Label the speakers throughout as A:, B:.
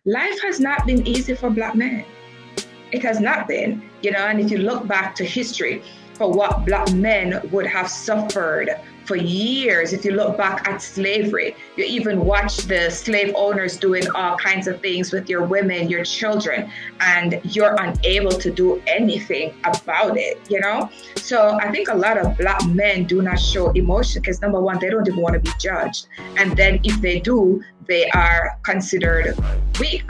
A: Life has not been easy for Black men. It has not been, and if you look back to history for what Black men would have suffered for years, if you look back at slavery, you even watch the slave owners doing all kinds of things with your women, your children, and you're unable to do anything about it. So I think a lot of Black men do not show emotion because, number one, they don't even want to be judged. And then if they do, they are considered weak.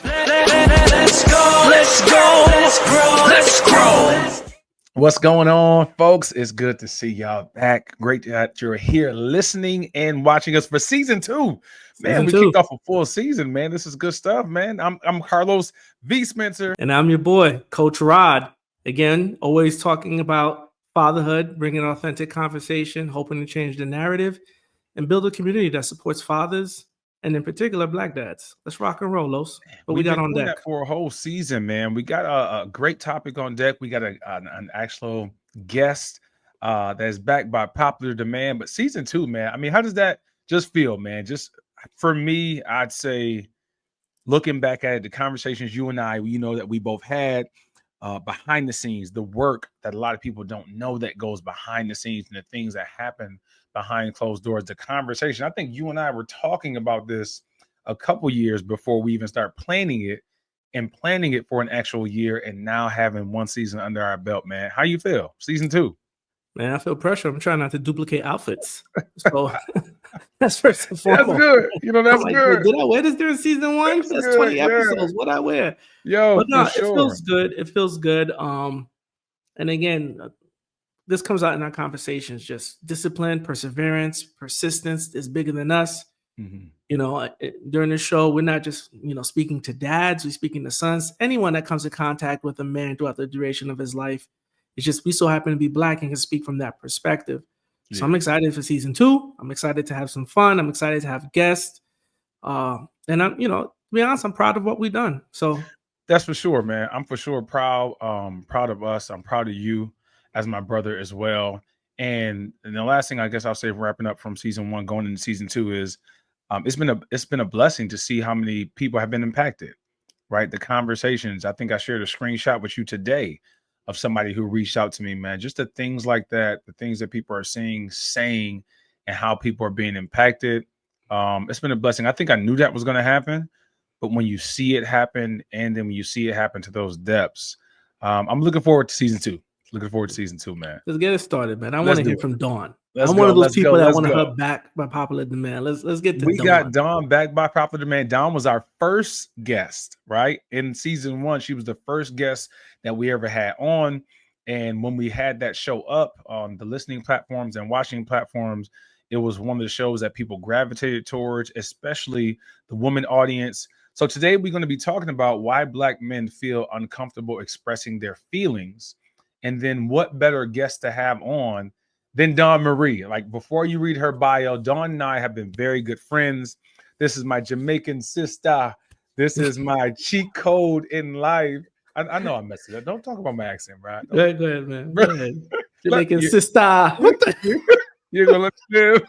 B: Let's go, let's go, let's grow, let's grow.
C: What's going on, folks? It's good to see y'all back. Great that you're here listening and watching us for season 2. Man, we kicked off a full season, man. This is good stuff, man. I'm Carlos V. Spencer.
D: And I'm your boy, Coach Rod. Again, always talking about fatherhood, bringing authentic conversation, hoping to change the narrative and build a community that supports fathers and in particular, Black dads. Let's rock and roll, Los. What we got on deck?
C: That for a whole season, man. We got a great topic on deck. We got an actual guest that's backed by popular demand. But season 2, man, I mean, how does that just feel, man? Just for me, I'd say looking back at it, the conversations you and I, that we both had behind the scenes, the work that a lot of people don't know that goes behind the scenes and the things that happen behind closed doors, the conversation. I think you and I were talking about this a couple years before we even start planning it for an actual year, and now having one season under our belt, man. How you feel? Season 2.
D: Man, I feel pressure. I'm trying not to duplicate outfits. So that's first and foremost.
C: That's good. That's good.
D: Did I wear this during season 1? That's good. 20 episodes. What I wear? But no, it feels good. It feels good. And again, this comes out in our conversations, just discipline, perseverance, persistence is bigger than us. Mm-hmm. During the show, we're not just, speaking to dads, we're speaking to sons, anyone that comes in contact with a man throughout the duration of his life. It's just, we so happen to be Black and can speak from that perspective. Yeah. So I'm excited for season 2. I'm excited to have some fun. I'm excited to have guests. And I'm, to be honest, I'm proud of what we've done. So
C: that's for sure, man. I'm for sure proud of us. I'm proud of you as my brother as well. And the last thing I guess I'll say, wrapping up from season 1 going into season 2, is it's been a blessing to see how many people have been impacted, right? The conversations. I think I shared a screenshot with you today of somebody who reached out to me, man. Just the things like that, the things that people are saying, and how people are being impacted. It's been a blessing. I think I knew that was going to happen, but when you see it happen, and then when you see it happen to those depths, I'm looking forward to season 2. Looking forward to season 2, man.
D: Let's get it started, man. I want to hear from Dawn. I'm one of those people that want her back by popular demand. Let's get to Dawn.
C: We got Dawn back by popular demand. Dawn was our first guest, right? In season 1, she was the first guest that we ever had on. And when we had that show up on the listening platforms and watching platforms, it was one of the shows that people gravitated towards, especially the woman audience. So today we're going to be talking about why Black men feel uncomfortable expressing their feelings. And then what better guest to have on than Dawn Marie? Like, before you read her bio, Dawn and I have been very good friends. This is my Jamaican sister. This is my cheat code in life. I know I messed it up. Don't talk about my accent, right?
D: Go ahead, man. Go ahead. Jamaican sister. What the?
C: You're going to let me live.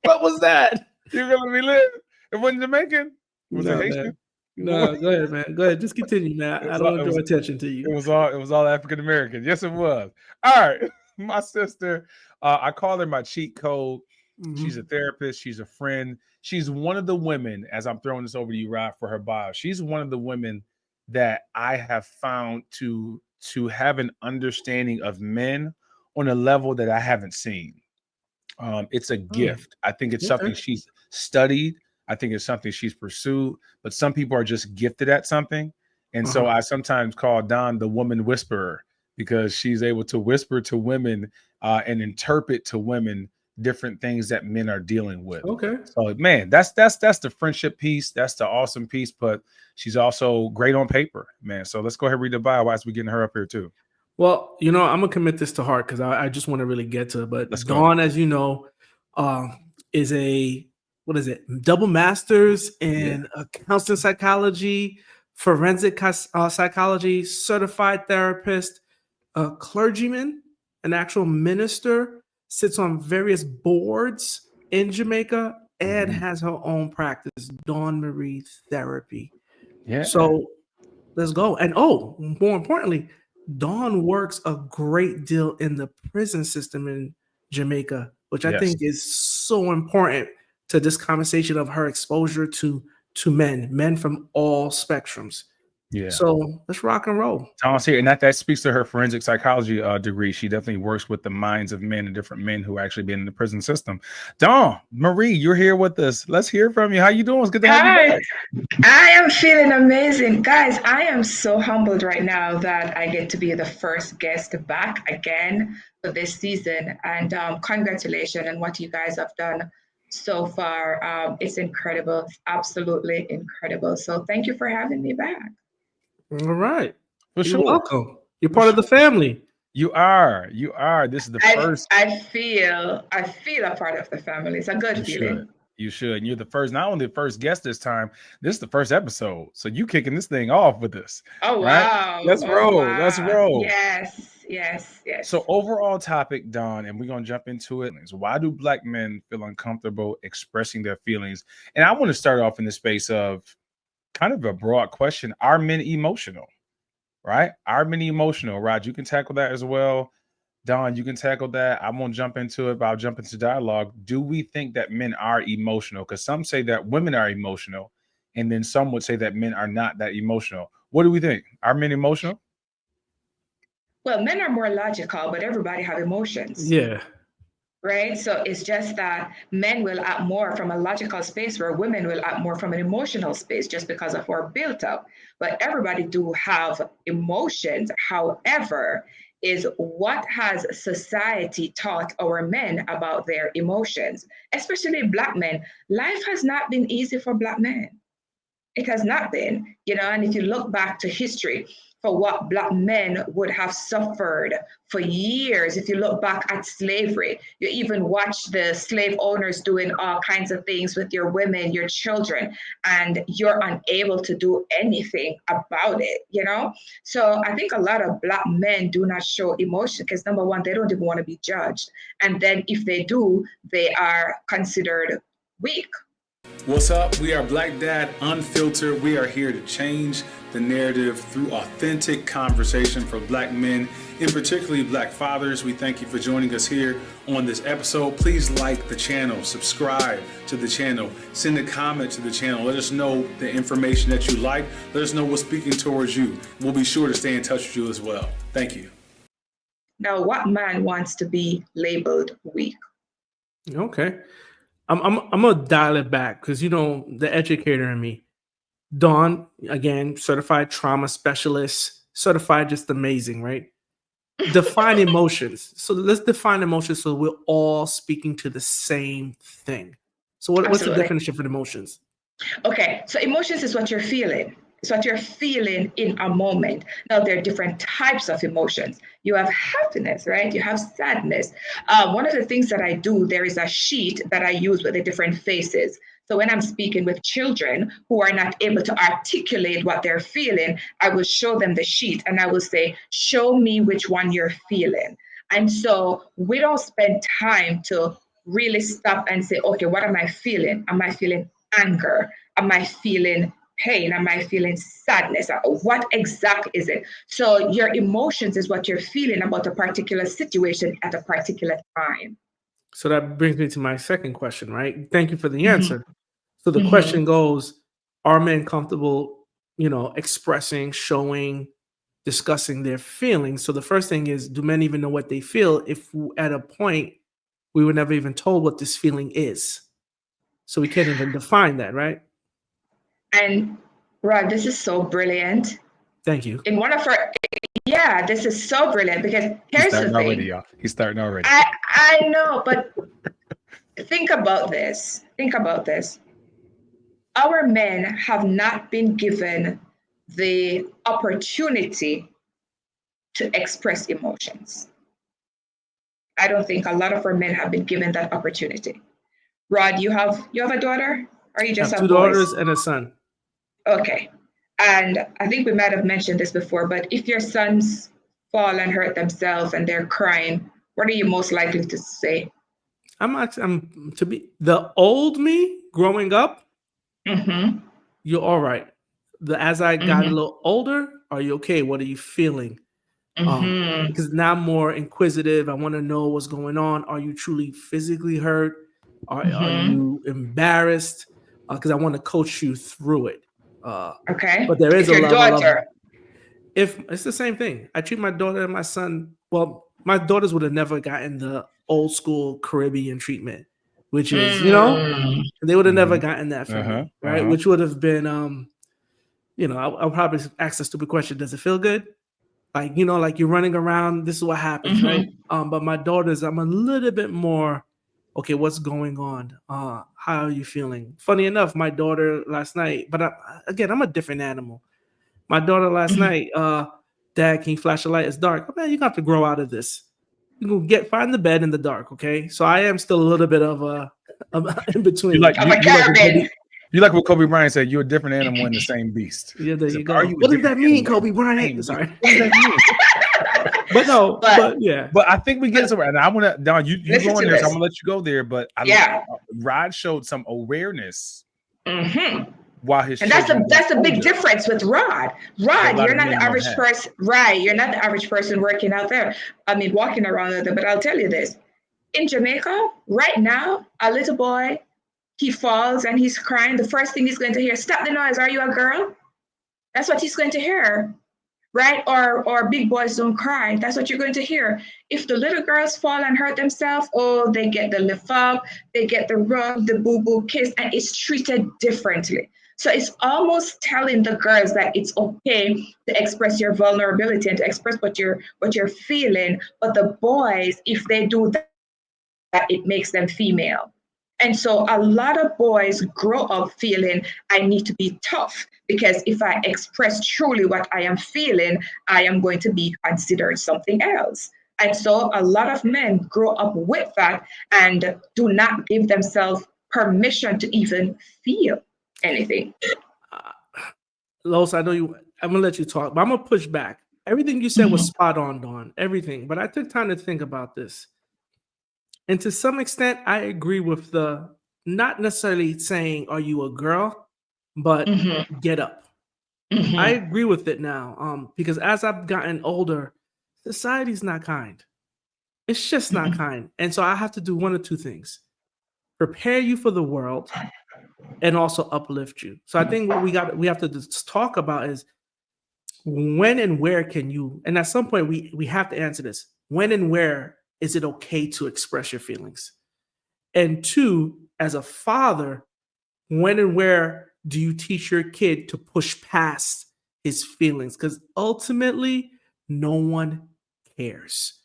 D: What was that?
C: You're going to let me live. It wasn't Jamaican. Was it Haitian?
D: Man. No, go ahead, man. Go ahead. Just continue, man. I don't want to draw attention to you.
C: It was all African American. Yes, it was. All right. My sister, I call her my cheat code. Mm-hmm. She's a therapist. She's a friend. She's one of the women, as I'm throwing this over to you, Rod, for her bio. She's one of the women that I have found to have an understanding of men on a level that I haven't seen. It's a gift. I think it's something she's studied. I think it's something she's pursued, but some people are just gifted at something. And so I sometimes call Dawn the woman whisperer, because she's able to whisper to women and interpret to women different things that men are dealing with.
D: Okay. So,
C: man, that's the friendship piece. That's the awesome piece, but she's also great on paper, man. So let's go ahead and read the bio as we're getting her up here too.
D: Well, I'm going to commit this to heart because I just want to really get to it. But Dawn, as you know, is a double master's in counseling psychology, forensic psychology, certified therapist, a clergyman, an actual minister, sits on various boards in Jamaica Ed has her own practice, Dawn Marie Therapy.
C: Yeah.
D: So let's go. And more importantly, Dawn works a great deal in the prison system in Jamaica, which I think is so important to this conversation of her exposure to men from all spectrums.
C: Yeah.
D: So let's rock and roll.
C: Dawn's here, and that speaks to her forensic psychology degree. She definitely works with the minds of men and different men who actually been in the prison system. Dawn Marie, you're here with us. Let's hear from you. How you doing? It's good to have you back.
A: I am feeling amazing. Guys, I am so humbled right now that I get to be the first guest back again for this season. And congratulations on what you guys have done so far. It's incredible. It's absolutely incredible. So thank you for having me back.
D: All right.
C: You're
D: welcome. You're part of the family.
C: You are. This is the first.
A: I feel a part of the family. It's a good feeling.
C: You should. And you're the first, not only the first guest this time, this is the first episode. So you kicking this thing off with us.
A: Oh,
C: right?
A: Wow.
C: Let's roll.
A: Wow.
C: Let's roll.
A: Yes.
C: So overall topic, Dawn, and we're going to jump into it. Is why do Black men feel uncomfortable expressing their feelings? And I want to start off in the space of kind of a broad question. Are men emotional? Right? Are men emotional? Rod, you can tackle that as well. Dawn, you can tackle that. I won't jump into it, but I'll jump into dialogue. Do we think that men are emotional? Because some say that women are emotional, and then some would say that men are not that emotional. What do we think? Are men emotional?
A: Well, men are more logical, but everybody have emotions.
D: Yeah.
A: Right? So it's just that men will act more from a logical space where women will act more from an emotional space just because of our built up. But everybody do have emotions. However, is what has society taught our men about their emotions, especially Black men? Life has not been easy for Black men. It has not been, and if you look back to history, for what Black men would have suffered for years. If you look back at slavery, you even watch the slave owners doing all kinds of things with your women, your children, and you're unable to do anything about it, So I think a lot of Black men do not show emotion because, number one, they don't even want to be judged. And then if they do, they are considered weak.
C: What's up? We are Black Dad Unfiltered. We are here to change the narrative through authentic conversation for Black men, and particularly Black fathers. We thank you for joining us here on this episode. Please like the channel, subscribe to the channel, send a comment to the channel. Let us know the information that you like. Let us know what's speaking towards you. We'll be sure to stay in touch with you as well. Thank you.
A: Now, what man wants to be labeled weak?
D: Okay. I'm gonna dial it back because the educator in me, Dawn, again, certified trauma specialist, certified just amazing, right? Define emotions. So let's define emotions so we're all speaking to the same thing. So what's the definition for emotions?
A: Okay, so emotions is what you're feeling. It's what you're feeling in a moment. Now, there are different types of emotions. You have happiness, right? You have sadness. One of the things that I do, there is a sheet that I use with the different faces. So when I'm speaking with children who are not able to articulate what they're feeling, I will show them the sheet and I will say, show me which one you're feeling. And so we don't spend time to really stop and say, okay, what am I feeling? Am I feeling anger? Am I feeling pain? Am I feeling sadness? What exact is it? So your emotions is what you're feeling about a particular situation at a particular time.
D: So that brings me to my second question, right? Thank you for the answer. So the question goes, are men comfortable, expressing, showing, discussing their feelings? So the first thing is, do men even know what they feel if at a point we were never even told what this feeling is? So we can't even define that, right?
A: And Rod, this is so brilliant.
D: Thank you.
A: In one of our, this is so brilliant because here's the thing.
C: Already, y'all. He's starting already.
A: I know, but think about this. Our men have not been given the opportunity to express emotions. I don't think a lot of our men have been given that opportunity. Rod, you have a daughter? Or you just have
D: 2 daughters and a son.
A: Okay. And I think we might have mentioned this before, but if your sons fall and hurt themselves and they're crying, what are you most likely to say?
D: I'm to be the old me growing up. You're all right. As I got a little older, are you okay? What are you feeling? Because now I'm more inquisitive. I want to know what's going on. Are you truly physically hurt? Are you embarrassed? Because I want to coach you through it.
A: Okay.
D: But there is
A: if
D: a
A: your
D: level
A: daughter.
D: of, if it's the same thing. I treat my daughter and my son. Well, my daughters would have never gotten the old school Caribbean treatment, which is, they would have never gotten that from me, right? Which would have been, I'll probably ask a stupid question. Does it feel good? Like, like you're running around, this is what happens, right? But my daughters, I'm a little bit more, okay, what's going on? How are you feeling? Funny enough, my daughter last night, but I'm a different animal. My daughter last night, Dad, can you flash a light? It's dark. Oh, man, you got to grow out of this. You can find the bed in the dark, okay? So I am still a little bit of in between.
C: You like what Kobe Bryant said, you're a different animal in the same beast.
D: Yeah, there you go. What does that mean, Kobe Bryant? Sorry. What does that mean? But
C: I think we get somewhere. And I want to, Don, you go in there, so I'm going to let you go there. But Rod showed some awareness while his
A: and that's a big difference with Rod. Rod, you're not the average person, right? You're not the average person working out there. I mean, walking around out there. But I'll tell you this. In Jamaica, right now, a little boy, he falls and he's crying. The first thing he's going to hear, stop the noise, are you a girl? That's what he's going to hear, right? Or big boys don't cry. That's what you're going to hear. If the little girls fall and hurt themselves, they get the lift up, they get the rub, the boo-boo kiss, and it's treated differently. So it's almost telling the girls that it's okay to express your vulnerability and to express what you're feeling. But the boys, if they do that, it makes them female. And so a lot of boys grow up feeling I need to be tough because if I express truly what I am feeling, I am going to be considered something else. And so a lot of men grow up with that and do not give themselves permission to even feel anything.
D: Los, I know I'm going to let you talk, but I'm going to push back. Everything you said was spot on, Dawn. Everything. But I took time to think about this. And to some extent, I agree with the not necessarily saying, are you a girl, but get up. I agree with it now because as I've gotten older, society's not kind. It's just not kind. And so I have to do one of two things. Prepare you for the world and also uplift you. So I think what we have to just talk about is when and where can you, and at some point we have to answer this. When and where is it okay to express your feelings? And two, as a father, when and where do you teach your kid to push past his feelings? Because ultimately, no one cares.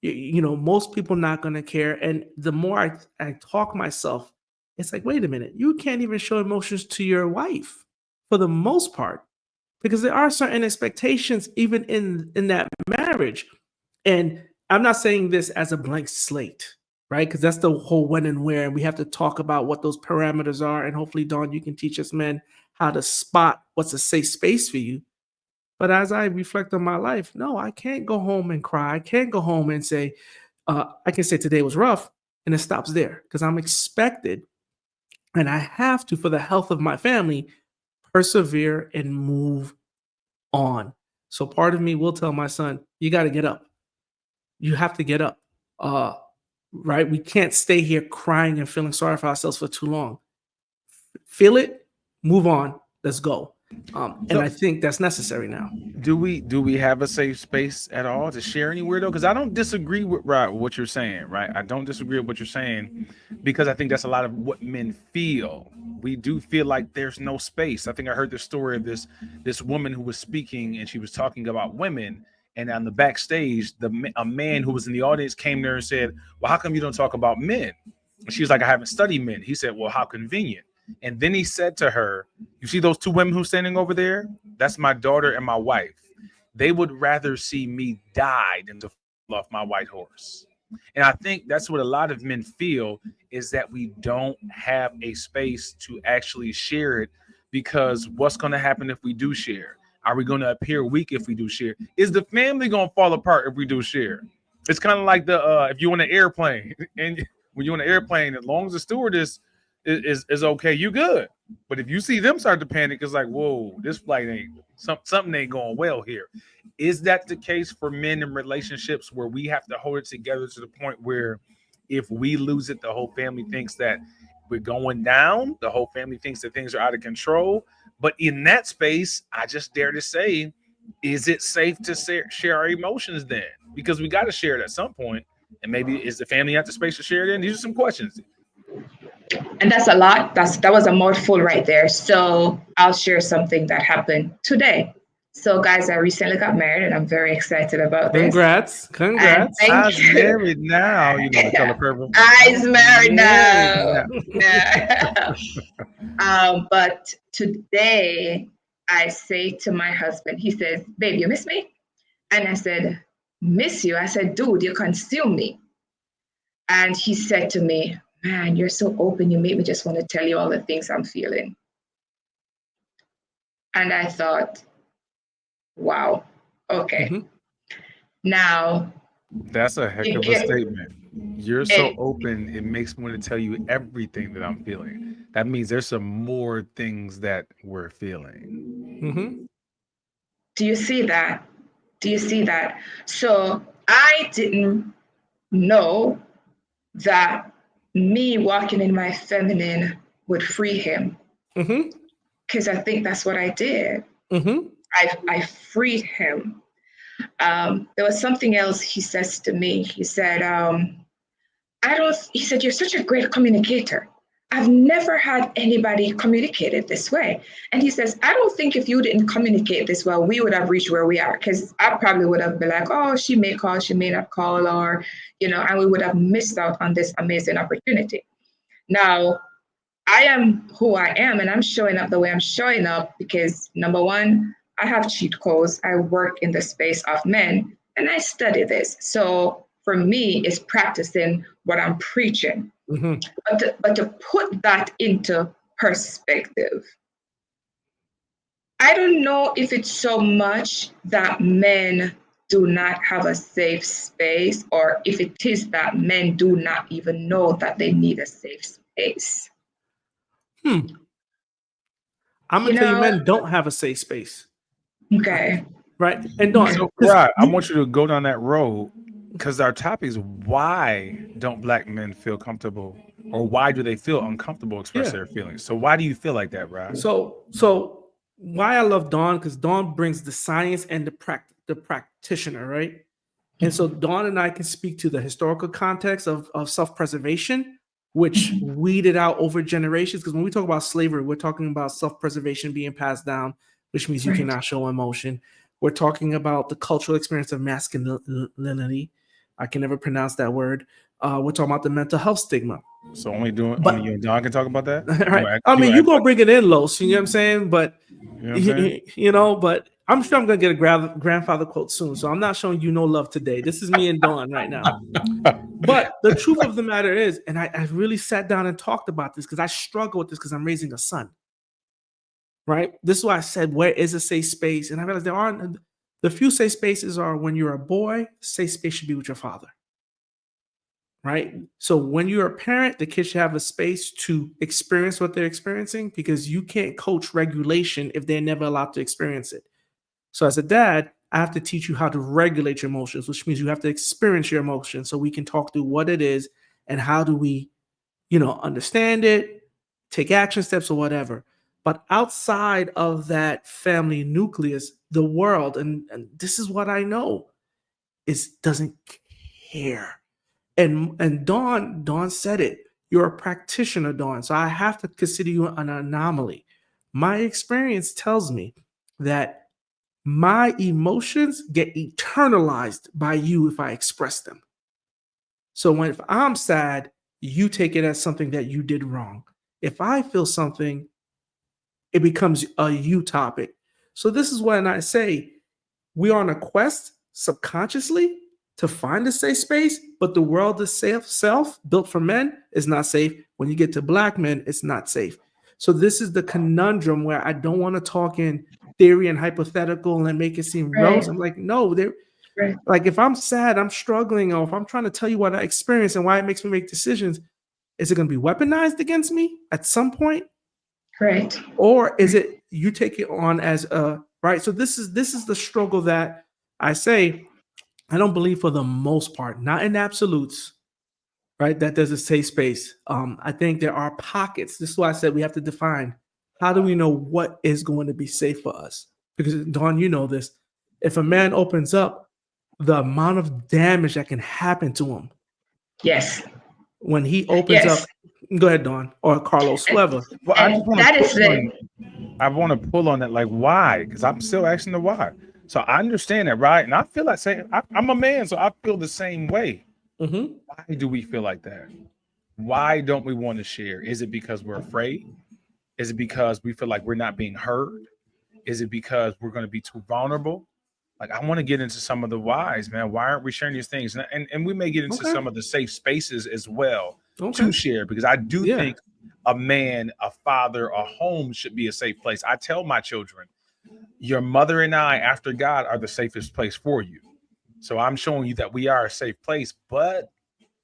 D: Most people not going to care. And the more I talk myself, it's like, wait a minute, you can't even show emotions to your wife for the most part, because there are certain expectations even in that marriage. And I'm not saying this as a blank slate, right? Because that's the whole when and where. And we have to talk about what those parameters are. And hopefully, Dawn, you can teach us men how to spot what's a safe space for you. But as I reflect on my life, no, I can't go home and cry. I can't go home and say, I can say today was rough, and it stops there because I'm expected, and I have to, for the health of my family, persevere and move on. So part of me will tell my son, you got to get up. You have to get up, right? We can't stay here crying and feeling sorry for ourselves for too long. Feel it, move on, let's go. And I think that's necessary now.
C: Do we have a safe space at all to share anywhere though? Because I don't disagree with what you're saying, right? I don't disagree with what you're saying because I think that's a lot of what men feel. We do feel like there's no space. I think I heard the story of this woman who was speaking and she was talking about women. And on the backstage, a man who was in the audience came there and said, well, how come you don't talk about men? And she was like, I haven't studied men. He said, well, how convenient. And then he said to her, you see those two women who's standing over there? That's my daughter and my wife. They would rather see me die than to fall off my white horse. And I think that's what a lot of men feel is that we don't have a space to actually share it because what's going to happen if we do share? Are we going to appear weak if we do share? Is the family going to fall apart if we do share? It's kind of like if you're on an airplane and when you're on an airplane, as long as the stewardess is okay, you good. But if you see them start to panic, it's like, whoa, this flight ain't something ain't going well here. Is that the case for men in relationships where we have to hold it together to the point where if we lose it, the whole family thinks that we're going down, the whole family thinks that things are out of control? But in that space, I just dare to say, is it safe to share our emotions then? Because we got to share it at some point. And maybe is the family at the space to share it in? These are some questions.
A: And that's a lot. That was a mouthful right there. So I'll share something that happened today. So guys, I recently got married and I'm very excited about
D: this. Congrats.
C: I's married now. You know the color purple.
A: I's married now. Yeah. But today I say to my husband, he says, babe, you miss me? And I said, miss you? I said, dude, you consume me. And he said to me, man, you're so open. You make me just want to tell you all the things I'm feeling. And I thought, wow, okay. Mm-hmm. Now.
C: That's a heck of a statement. You're so open, it makes me want to tell you everything that I'm feeling. That means there's some more things that we're feeling.
D: Mm-hmm.
A: Do you see that? Do you see that? So I didn't know that me walking in my feminine would free him. Because I think that's what I did. I freed him. There was something else he says to me. He said, he said, you're such a great communicator. I've never had anybody communicated this way. And he says, I don't think if you didn't communicate this well, we would have reached where we are. Because I probably would have been like, oh, she may call, she may not call, or, and we would have missed out on this amazing opportunity. Now, I am who I am, and I'm showing up the way I'm showing up because, number one, I have cheat codes. I work in the space of men, and I study this. So for me, it's practicing what I'm preaching. But to put that into perspective, I don't know if it's so much that men do not have a safe space, or if it is that men do not even know that they need a safe space.
D: I'm going to tell you, men don't have a safe space.
A: Okay.
D: Right. And don't.
C: So, right, I want you to go down that road because our topic is why don't Black men feel comfortable, or why do they feel uncomfortable express their feelings? So why do you feel like that, Rod?
D: So why I love Dawn, because Dawn brings the science and the practitioner, right? And so Dawn and I can speak to the historical context of self-preservation, which weeded out over generations. Because when we talk about slavery, we're talking about self-preservation being passed down, which means you cannot show emotion. We're talking about the cultural experience of masculinity. I can never pronounce that word. We're talking about the mental health stigma.
C: So only you and Don can talk about that?
D: Right. You're going to bring it in, Los, you know what I'm saying? But, but I'm sure I'm going to get a grandfather quote soon. So I'm not showing you no love today. This is me and Dawn right now. But the truth of the matter is, and I really sat down and talked about this because I struggle with this because I'm raising a son. Right. This is why I said, where is a safe space? And I realized the few safe spaces are when you're a boy, safe space should be with your father. Right. So when you're a parent, the kids should have a space to experience what they're experiencing, because you can't coach regulation if they're never allowed to experience it. So as a dad, I have to teach you how to regulate your emotions, which means you have to experience your emotions so we can talk through what it is and how do we, understand it, take action steps or whatever. But outside of that family nucleus, the world, and this is what I know, doesn't care. And Dawn said it. You're a practitioner, Dawn. So I have to consider you an anomaly. My experience tells me that my emotions get eternalized by you if I express them. So if I'm sad, you take it as something that you did wrong. If I feel something, it becomes a you topic. So this is when I say we are on a quest subconsciously to find a safe space, but the world is self built for men is not safe. When you get to Black men, it's not safe. So this is the conundrum where I don't want to talk in theory and hypothetical and make it seem rose. I'm like, no,
A: Right.
D: Like if I'm sad, I'm struggling, or if I'm trying to tell you what I experience and why it makes me make decisions, is it going to be weaponized against me at some point?
A: Right.
D: Or is it you take it on as a right? So this is the struggle that I say I don't believe for the most part, not in absolutes, right? That there's a safe space. I think there are pockets. This is why I said we have to define how do we know what is going to be safe for us? Because Dawn, you know this. If a man opens up, the amount of damage that can happen to him.
A: Yes.
D: When he opens up, go ahead, Dawn, or Carlos, whoever.
C: Well, I want to pull on that, like why? Because I'm still asking the why. So I understand that, right? And I feel like saying I'm a man, so I feel the same way.
D: Mm-hmm.
C: Why do we feel like that? Why don't we want to share? Is it because we're afraid? Is it because we feel like we're not being heard? Is it because we're going to be too vulnerable? Like, I want to get into some of the whys, man. Why aren't we sharing these things? And we may get into some of the safe spaces as well to share, because I do think a man, a father, a home should be a safe place. I tell my children, your mother and I, after God, are the safest place for you. So I'm showing you that we are a safe place, but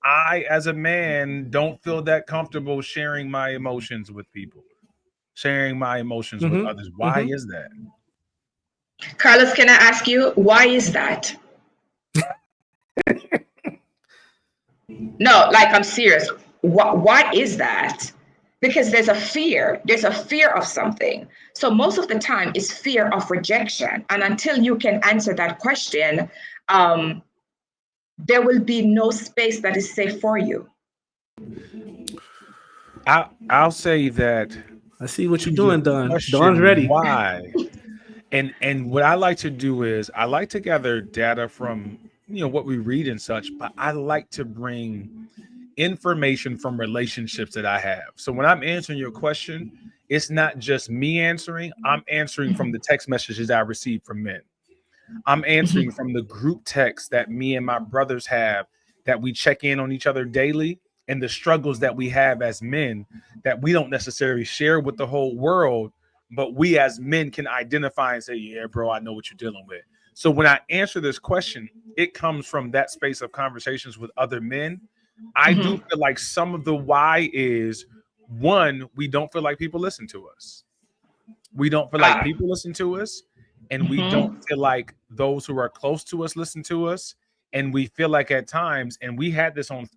C: I, as a man, don't feel that comfortable sharing my emotions with people, sharing my emotions with others. Why is that?
A: Carlos, can I ask you, why is that? No, like I'm serious. Why is that? Because there's a fear of something. So most of the time it's fear of rejection. And until you can answer that question, there will be no space that is safe for you.
C: I'll say that.
D: I see what you're doing, Don. Don's ready.
C: Why? And what I like to do is I like to gather data from what we read and such, but I like to bring information from relationships that I have. So when I'm answering your question, it's not just me answering. I'm answering from the text messages I receive from men. I'm answering from the group text that me and my brothers have, that we check in on each other daily, and the struggles that we have as men that we don't necessarily share with the whole world, but we as men can identify and say, yeah, bro, I know what you're dealing with. So when I answer this question, it comes from that space of conversations with other men. I do feel like some of the why is, one, we don't feel like people listen to us. We don't feel like people listen to us. And we don't feel like those who are close to us listen to us. And we feel like at times, and we had this on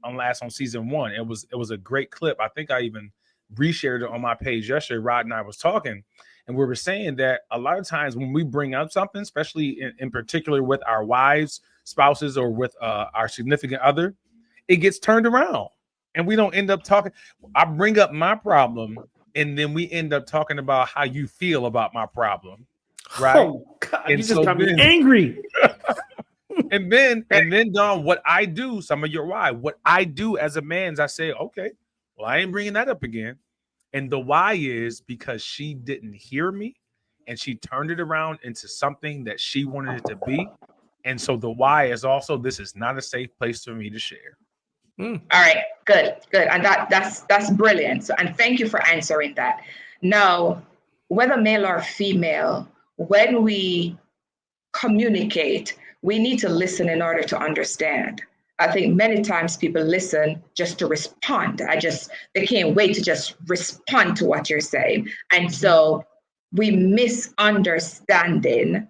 C: season 1. It was a great clip. I think I even reshared it on my page yesterday. Rod and I was talking, and we were saying that a lot of times when we bring up something, especially in particular with our wives, spouses, or with our significant other, it gets turned around and we don't end up talking. I bring up my problem, and then we end up talking about how you feel about my problem. Right.
D: Oh, God, and you just got me angry.
C: and then Don, what I do, some of your why, what I do as a man is I say, okay, well, I ain't bringing that up again. And the why is because she didn't hear me, and she turned it around into something that she wanted it to be. And so the why is also, this is not a safe place for me to share.
A: All right, good. And that's brilliant. So, and thank you for answering that. Now, whether male or female, when we communicate, we need to listen in order to understand. I think many times people listen just to respond. They can't wait to just respond to what you're saying. And so we misunderstanding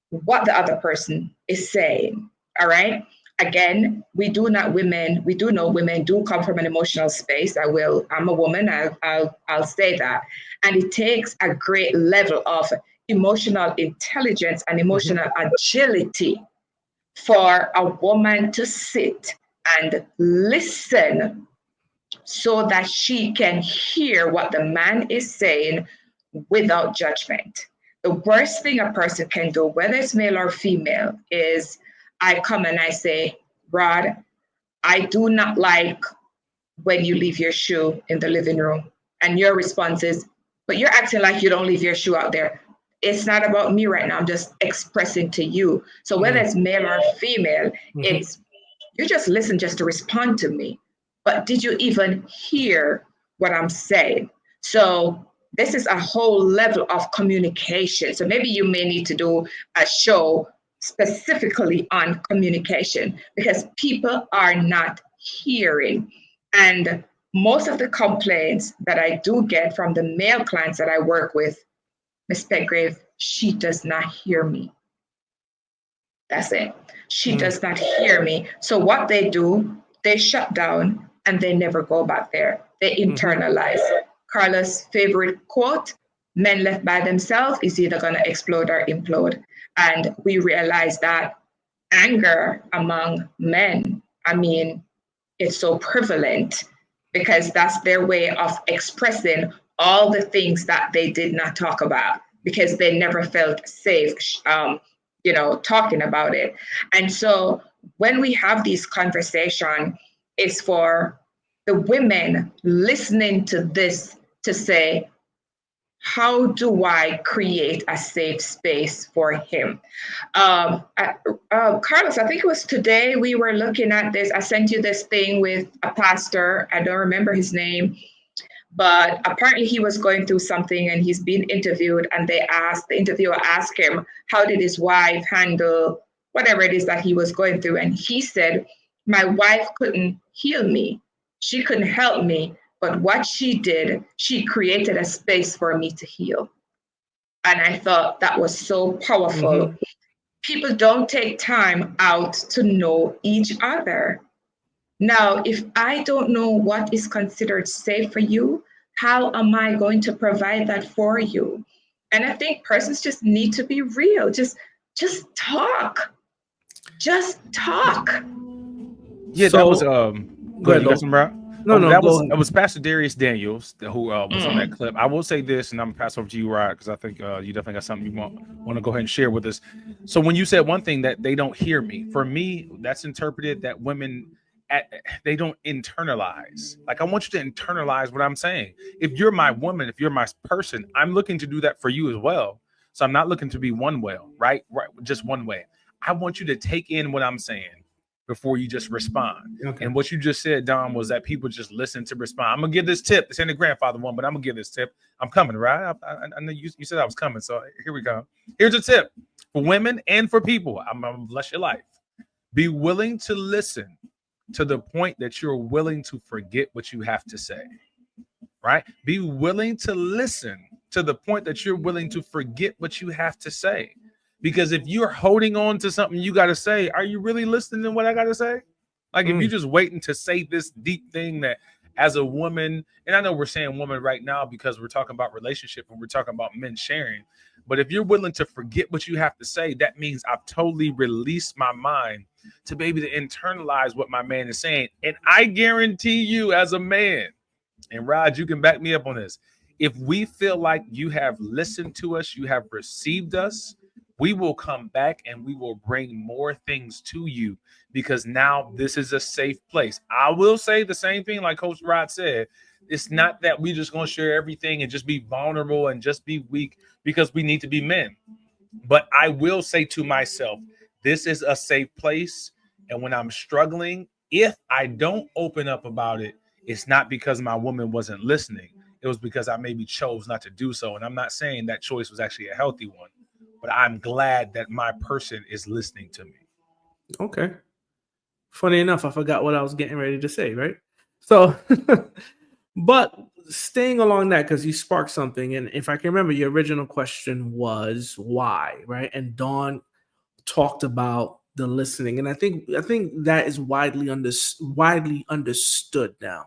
A: what the other person is saying. All right. Again, we do know women do come from an emotional space. I'm a woman. I'll say that. And it takes a great level of emotional intelligence and emotional agility for a woman to sit and listen so that she can hear what the man is saying without judgment. The worst thing a person can do, whether it's male or female, is I come and I say, Rod, I do not like when you leave your shoe in the living room. And your response is, but you're acting like you don't leave your shoe out there. It's not about me right now. I'm just expressing to you. So whether it's male or female, it's you just listen just to respond to me. But did you even hear what I'm saying? So this is a whole level of communication. So maybe you may need to do a show specifically on communication, because people are not hearing. And most of the complaints that I do get from the male clients that I work with, Ms. Petgrave, she does not hear me. That's it. She does not hear me. So what they do, they shut down and they never go back there. They internalize. Carla's favorite quote, men left by themselves is either going to explode or implode. And we realize that anger among men, I mean, it's so prevalent because that's their way of expressing all the things that they did not talk about because they never felt safe, talking about it. And so when we have these conversations, it's for the women listening to this to say, how do I create a safe space for him? Carlos, I think it was today we were looking at this. I sent you this thing with a pastor. I don't remember his name, but apparently he was going through something and he's being interviewed, and the interviewer asked him, how did his wife handle whatever it is that he was going through? And he said, my wife couldn't heal me. She couldn't help me. But what she did, she created a space for me to heal. And I thought that was so powerful. People don't take time out to know each other. Now, if I don't know what is considered safe for you, how am I going to provide that for you? And I think persons just need to be real. Just talk. Just talk.
C: Yeah, so, that was go ahead, you got some, bro?
D: No,
C: that was Pastor Darius Daniels who was on that clip. I will say this, and I'm gonna pass over to you, Rod, because I think you definitely got something you want to go ahead and share with us. So when you said one thing, that they don't hear me, for me, that's interpreted that women they don't internalize. Like, I want you to internalize what I'm saying. If you're my woman, if you're my person, I'm looking to do that for you as well. So I'm not looking to be one way, right? Just one way. I want you to take in what I'm saying before you just respond. Okay. And what you just said, Dom, was that people just listen to respond. I'm gonna give this tip. This ain't the grandfather one, but I'm gonna give this tip. I'm coming, right? I know you said I was coming, so here we go. Here's a tip for women and for people. I'm gonna bless your life. Be willing to listen to the point that you're willing to forget what you have to say. Right? Be willing to listen to the point that you're willing to forget what you have to say. Because if you're holding on to something you got to say, are you really listening to what I got to say? Like, if you're just waiting to say this deep thing that as a woman, and I know we're saying woman right now because we're talking about relationship and we're talking about men sharing, but if you're willing to forget what you have to say, that means I've totally released my mind to be able to internalize what my man is saying. And I guarantee you, as a man, and Rod, you can back me up on this, if we feel like you have listened to us, you have received us, we will come back and we will bring more things to you, because now this is a safe place. I will say the same thing like Coach Rod said. It's not that we just going to share everything and just be vulnerable and just be weak because we need to be men. But I will say to myself, this is a safe place. And when I'm struggling, if I don't open up about it, it's not because my woman wasn't listening. It was because I maybe chose not to do so. And I'm not saying that choice was actually a healthy one, but I'm glad that my person is listening to me.
D: Okay. Funny enough, I forgot what I was getting ready to say, right? So, but staying along that, because you sparked something. And if I can remember, your original question was why, right? And Dawn talked about the listening. And I think that is widely understood now.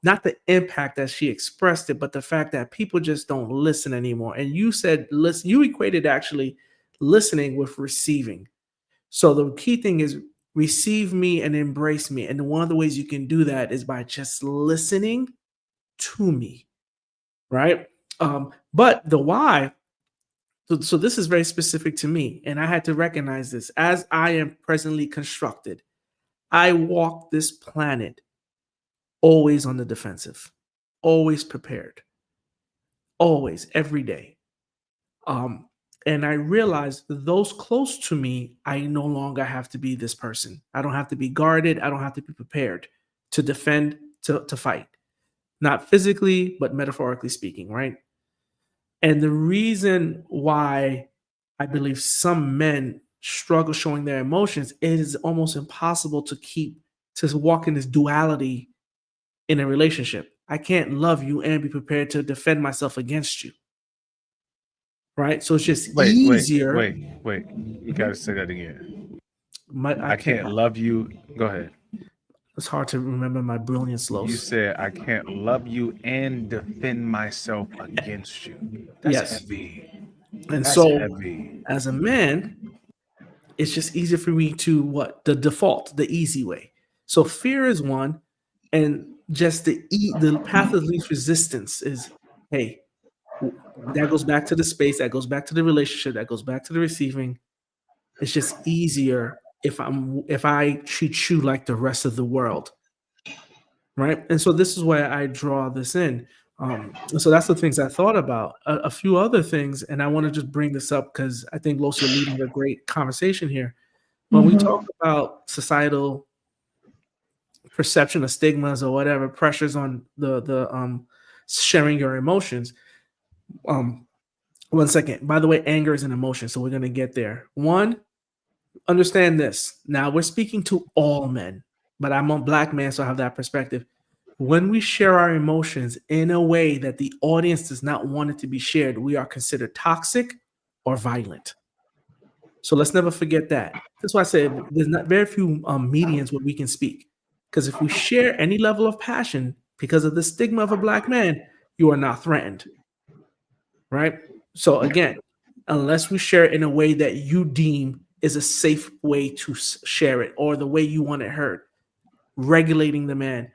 D: Not the impact that she expressed it, but the fact that people just don't listen anymore. And you said, listen, you equated actually listening with receiving. So the key thing is receive me and embrace me. And one of the ways you can do that is by just listening to me, right? But the why, so this is very specific to me. And I had to recognize this. As I am presently constructed, I walk this planet always on the defensive, always prepared, always, every day. And I realized those close to me, I no longer have to be this person. I don't have to be guarded. I don't have to be prepared to defend, to fight. Not physically, but metaphorically speaking, right? And the reason why I believe some men struggle showing their emotions. It is almost impossible to walk in this duality in a relationship. I can't love you and be prepared to defend myself against you. Right? So it's just easier.
C: Wait. You got to say that again. I can't love you. Go ahead.
D: It's hard to remember my brilliance, Los.
C: You said I can't love you and defend myself against you. That's heavy.
D: And so as a man, it's just easier for me to the default, the easy way. So fear is one, and just the path of least resistance is, hey, that goes back to the space, that goes back to the relationship, that goes back to the receiving. It's just easier if I treat you like the rest of the world, right? And so this is why I draw this in. So that's the things I thought about. A few other things, and I want to just bring this up because I think, Los, you're leading a great conversation here. When we talk about societal perception of stigmas or whatever, pressures on the sharing your emotions. 1 second. By the way, anger is an emotion, so we're going to get there. One, understand this. Now, we're speaking to all men, but I'm a Black man, so I have that perspective. When we share our emotions in a way that the audience does not want it to be shared, we are considered toxic or violent. So let's never forget that. That's why I said there's not very few mediums where we can speak. Because if we share any level of passion because of the stigma of a Black man, you are not threatened. Right? So again, unless we share it in a way that you deem is a safe way to share it or the way you want it heard, regulating the man,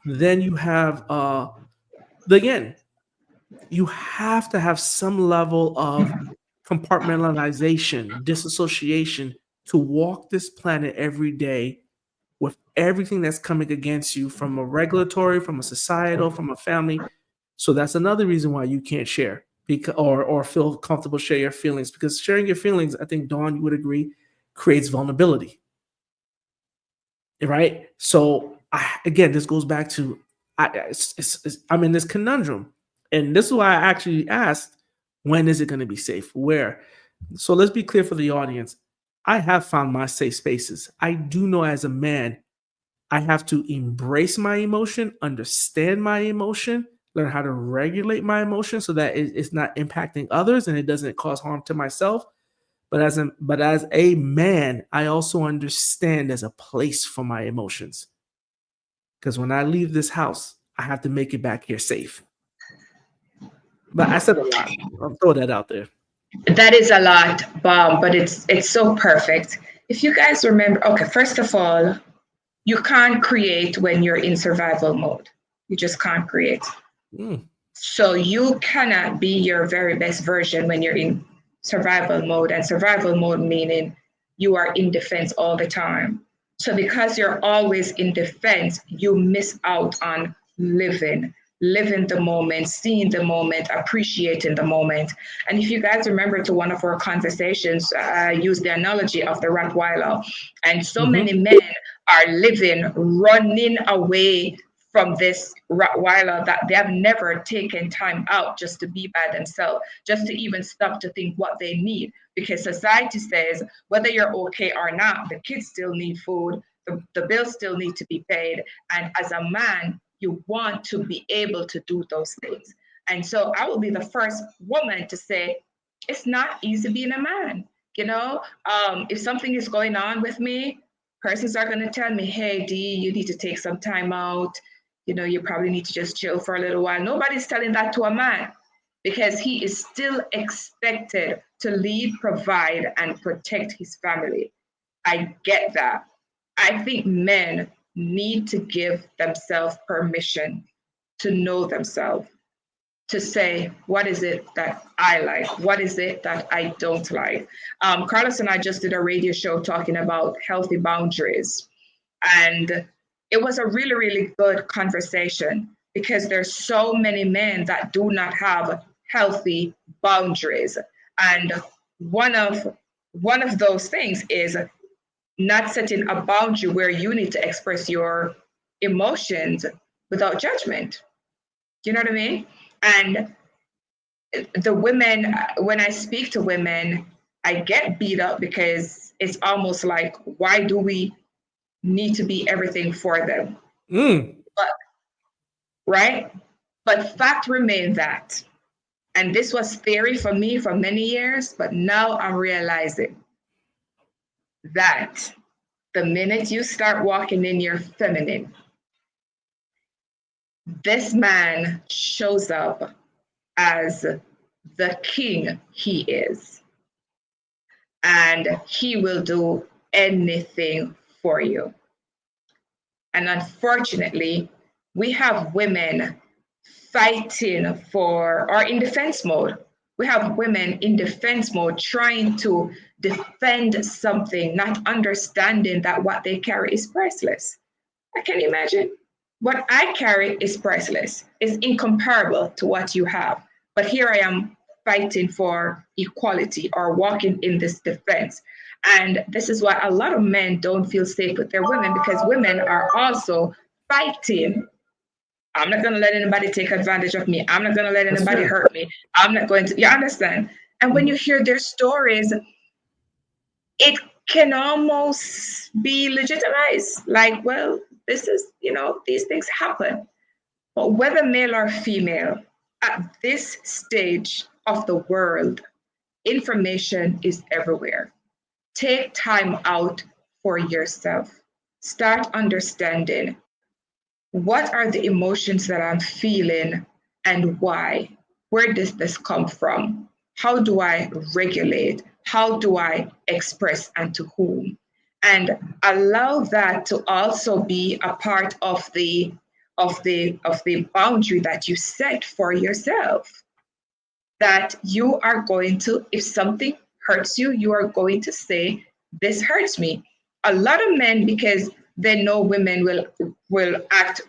D: then you have, again, you have to have some level of compartmentalization, disassociation to walk this planet every day with everything that's coming against you from a regulatory, from a societal, from a family. So that's another reason why you can't share or feel comfortable share your feelings, because sharing your feelings, I think, Dawn, you would agree, creates vulnerability. Right? So again, this goes back to I'm in this conundrum. And this is why I actually asked, when is it going to be safe? Where? So let's be clear for the audience. I have found my safe spaces. I do know as a man, I have to embrace my emotion, understand my emotion, learn how to regulate my emotion so that it's not impacting others and it doesn't cause harm to myself. But as a man, I also understand there's a place for my emotions. Because when I leave this house, I have to make it back here safe. But I said a lot. I'll throw that out there.
A: That is a lot, Bob, but it's so perfect. If you guys remember, okay, first of all, you can't create when you're in survival mode. You just can't create. So you cannot be your very best version when you're in survival mode, and survival mode meaning you are in defense all the time. So because you're always in defense, you miss out on living the moment, seeing the moment, appreciating the moment. And if you guys remember to one of our conversations, I used the analogy of the Rottweiler, and so many men are running away from this Rottweiler that they have never taken time out just to be by themselves, just to even stop to think what they need. Because society says, whether you're okay or not, the kids still need food, the bills still need to be paid. And as a man, you want to be able to do those things. And so I will be the first woman to say, it's not easy being a man. If something is going on with me, persons are going to tell me, hey, D, you need to take some time out. You probably need to just chill for a little while. Nobody's telling that to a man, because he is still expected to lead, provide, and protect his family. I get that. I think men need to give themselves permission to know themselves, to say, what is it that I like? What is it that I don't like? Carlos and I just did a radio show talking about healthy boundaries. And it was a really, really good conversation, because there's so many men that do not have healthy boundaries. And one of those things is not setting a boundary where you need to express your emotions without judgment. Do you know what I mean? And the women, when I speak to women, I get beat up because it's almost like, why do we need to be everything for them? But, right? But fact remains that, and this was theory for me for many years, but now I'm realizing that the minute you start walking in your feminine, this man shows up as the king he is, and he will do anything for you. And unfortunately, we have women fighting for, or in defense mode. We have women in defense mode trying to defend something, not understanding that what they carry is priceless. I can imagine. What I carry is priceless, is incomparable to what you have. But here I am fighting for equality or walking in this defense. And this is why a lot of men don't feel safe with their women, because women are also fighting. I'm not going to let anybody take advantage of me. I'm not going to let anybody hurt me. I'm not going to, you understand? And when you hear their stories, it can almost be legitimized. Like, well, this is, these things happen. But whether male or female, at this stage of the world, information is everywhere. Take time out for yourself. Start understanding, what are the emotions that I'm feeling and why? Where does this come from? How do I regulate? How do I express, and to whom? And allow that to also be a part of the boundary that you set for yourself. That you are going to, if something hurts you, you are going to say, this hurts me. A lot of men, because they know women will act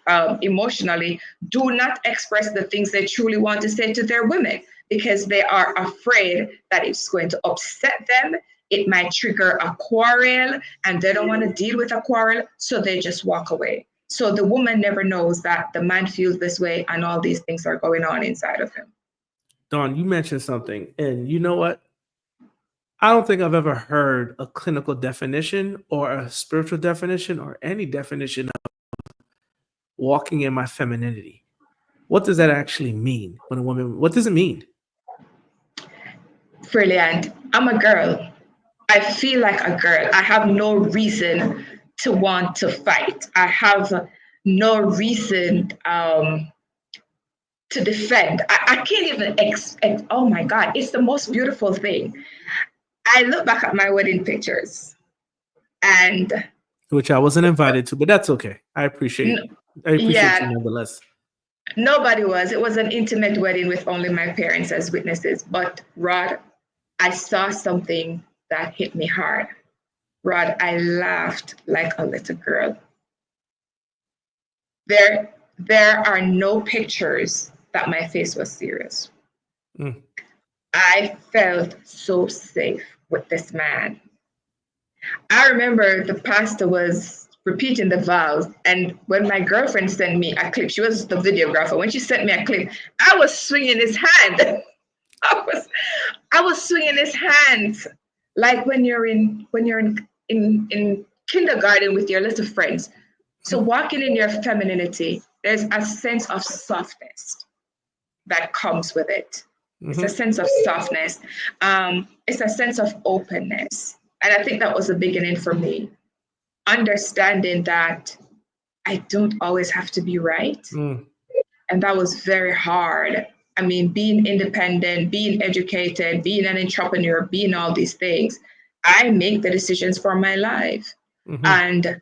A: emotionally, do not express the things they truly want to say to their women, because they are afraid that it's going to upset them. It might trigger a quarrel, and they don't want to deal with a quarrel, so they just walk away. So the woman never knows that the man feels this way, and all these things are going on inside of him.
D: Dawn, you mentioned something, and you know what? I don't think I've ever heard a clinical definition or a spiritual definition or any definition of walking in my femininity. What does that actually mean when a woman, what does it mean?
A: Brilliant. I'm a girl. I feel like a girl. I have no reason to want to fight. I have no reason to defend. I can't even oh my God, it's the most beautiful thing. I look back at my wedding pictures, and
D: which I wasn't invited to, but that's okay. I appreciate you nonetheless.
A: Nobody was. It was an intimate wedding with only my parents as witnesses. But Rod, I saw something that hit me hard. Rod, I laughed like a little girl. There are no pictures that my face was serious. I felt so safe with this man. I remember the pastor was repeating the vows, and when my girlfriend sent me a clip, she was the videographer. When she sent me a clip, I was swinging his hand. I was swinging his hands like when you're in kindergarten with your little friends. So walking in your femininity, there's a sense of softness that comes with it. It's a sense of softness. It's a sense of openness. And I think that was the beginning for me. Understanding that I don't always have to be right. And that was very hard. I mean, being independent, being educated, being an entrepreneur, being all these things, I make the decisions for my life. And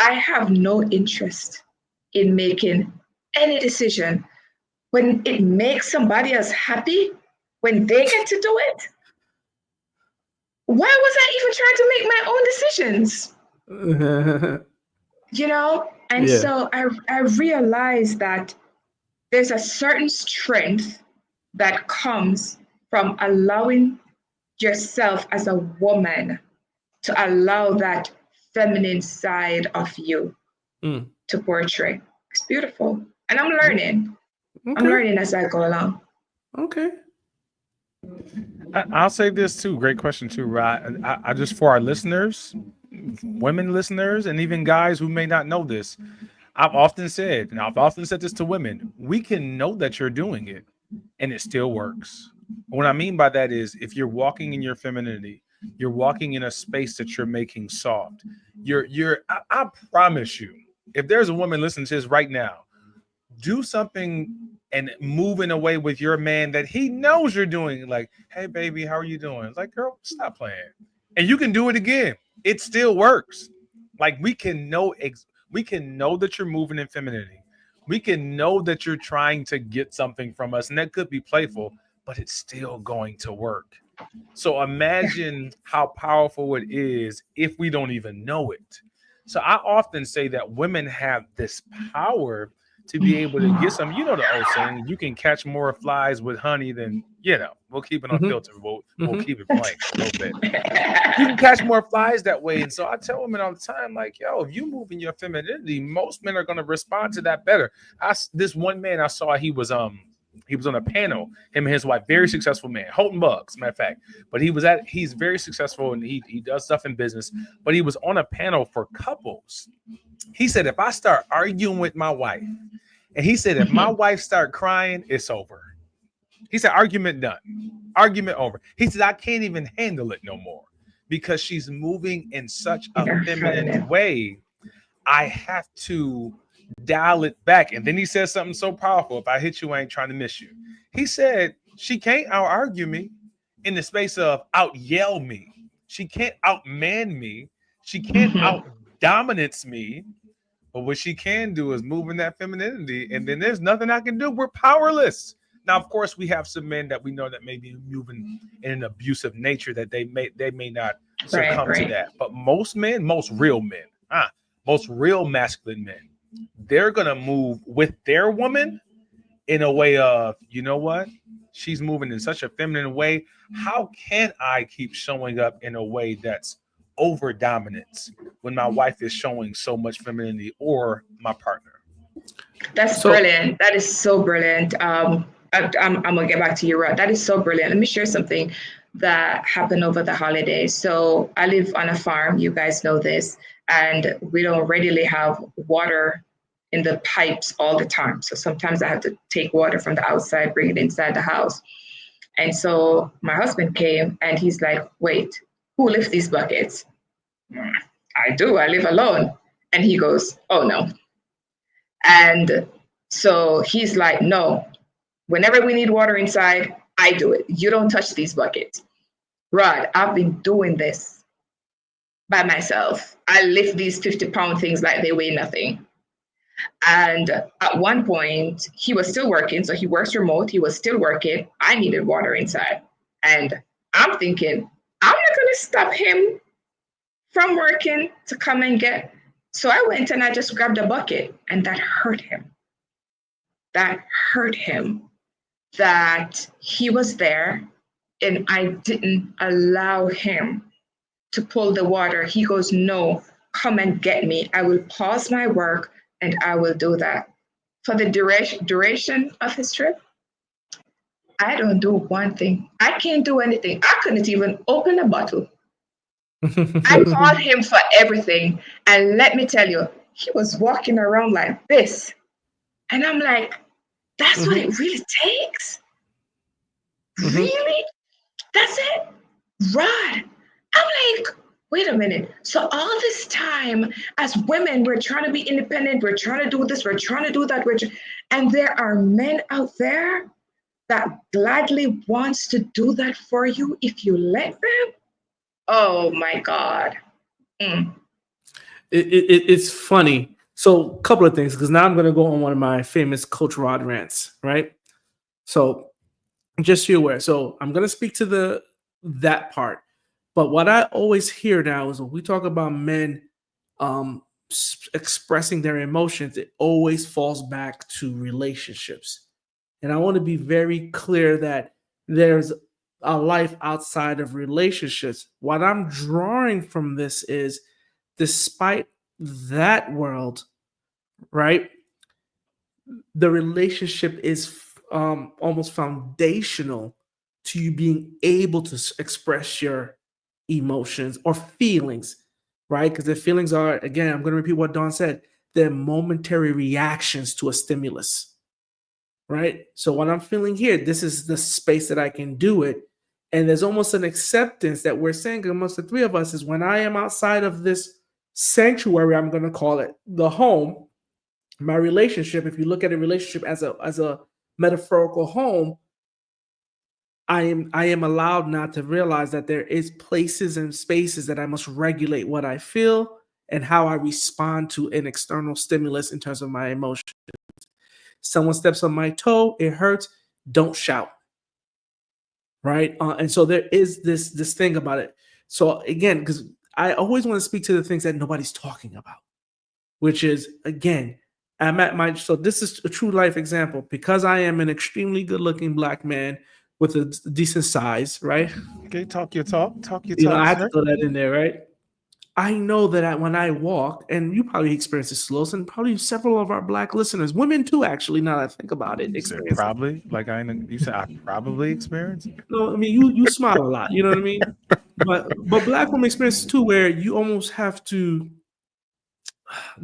A: I have no interest in making any decision when it makes somebody else happy, when they get to do it. Why was I even trying to make my own decisions? And so I realized that there's a certain strength that comes from allowing yourself as a woman to allow that feminine side of you to portray. It's beautiful. And I'm learning. I'm learning as I go along.
D: Okay.
C: I'll say this too. Great question too, Rod. I just, for our listeners, women listeners, and even guys who may not know this, I've often said, and I've often said this to women, we can know that you're doing it and it still works. What I mean by that is, if you're walking in your femininity, you're walking in a space that you're making soft. I promise you, if there's a woman listening to this right now, do something and move in a way with your man that he knows you're doing. Like, hey, baby, how are you doing? It's like, girl, stop playing. And you can do it again. It still works. Like, we can know that you're moving in femininity. We can know that you're trying to get something from us, and that could be playful, but it's still going to work. So imagine how powerful it is if we don't even know it. So I often say that women have this power to be able to get some, the old saying, you can catch more flies with honey than, we'll keep it unfiltered. We'll keep it plain a little bit. You can catch more flies that way. And so I tell women all the time, like, yo, if you move in your femininity, most men are going to respond to that better. This one man I saw, he was on a panel, him and his wife, very successful man, Holton Bugs, matter of fact. But he's very successful, and he does stuff in business, but he was on a panel for couples. He said, if I start arguing with my wife, and he said, if my wife start crying, it's over. He said, argument done, argument over. He said, I can't even handle it no more because she's moving in such a feminine way. I have to dial it back. And then he said something so powerful. If I hit you, I ain't trying to miss you. He said, she can't out argue me in the space of out yell me. She can't outman me. She can't out dominance me. But what she can do is move in that femininity. And then there's nothing I can do. We're powerless. Now, of course, we have some men that we know that may be moving in an abusive nature that they may not succumb to that. But most men, most real masculine men, they're going to move with their woman in a way of, you know what? She's moving in such a feminine way. How can I keep showing up in a way that's over dominance when my wife is showing so much femininity, or my partner?
A: That's brilliant. That is so brilliant. I'm gonna get back to you, Rod. That is so brilliant. Let me share something that happened over the holidays. So I live on a farm. You guys know this, and we don't readily have water in the pipes all the time. So sometimes I have to take water from the outside, bring it inside the house. And so my husband came, and he's like, "Wait, who lifts these buckets?" I do. I live alone. And he goes, "Oh no." And so he's like, "No, whenever we need water inside, I do it. You don't touch these buckets." Rod, I've been doing this by myself. I lift these 50-pound things like they weigh nothing. And at one point, he was still working. So he works remote. He was still working. I needed water inside. And I'm thinking, I'm not going to stop him from working to come and get. So I went and I just grabbed a bucket, and that hurt him. That hurt him that he was there and I didn't allow him to pull the water. He goes, "No, come and get me. I will pause my work and I will do that." For the duration of his trip, I don't do one thing. I can't do anything. I couldn't even open a bottle. I called him for everything. And let me tell you, he was walking around like this. And I'm like, that's what it really takes? Really? That's it? Rod. I'm like, wait a minute. So all this time, as women, we're trying to be independent. We're trying to do this. We're trying to do that. And there are men out there that gladly wants to do that for you if you let them. Oh my God.
D: It's funny. So a couple of things, because now I'm going to go on one of my famous Coach Rod rants, right? So just so you're aware. So I'm going to speak to that part. But what I always hear now is when we talk about men expressing their emotions, it always falls back to relationships. And I want to be very clear that there's a life outside of relationships. What I'm drawing from this is, despite that world, right, the relationship is almost foundational to you being able to express your emotions or feelings, right? Because the feelings are, again, I'm going to repeat what Dawn said, they're momentary reactions to a stimulus, right? So what I'm feeling here, this is the space that I can do it. And there's almost an acceptance that we're saying amongst the three of us is when I am outside of this sanctuary, I'm going to call it the home, my relationship, if you look at a relationship as a metaphorical home, I am allowed now to realize that there is places and spaces that I must regulate what I feel and how I respond to an external stimulus in terms of my emotion. Someone steps on my toe, it hurts, don't shout. Right? And so there is this thing about it. So again, because I always want to speak to the things that nobody's talking about, which is, again, I'm at my, so this is a true life example because I am an extremely good looking Black man with a decent size, right?
C: Okay, talk your talk.
D: I have to throw that in there, right? I know that when I walk, and you probably experience this, Los, and probably several of our Black listeners, women too, actually, now that I think about it, experience
C: probably like you said I probably experienced.
D: No, I mean you smile a lot, you know what I mean? But Black women experience too, where you almost have to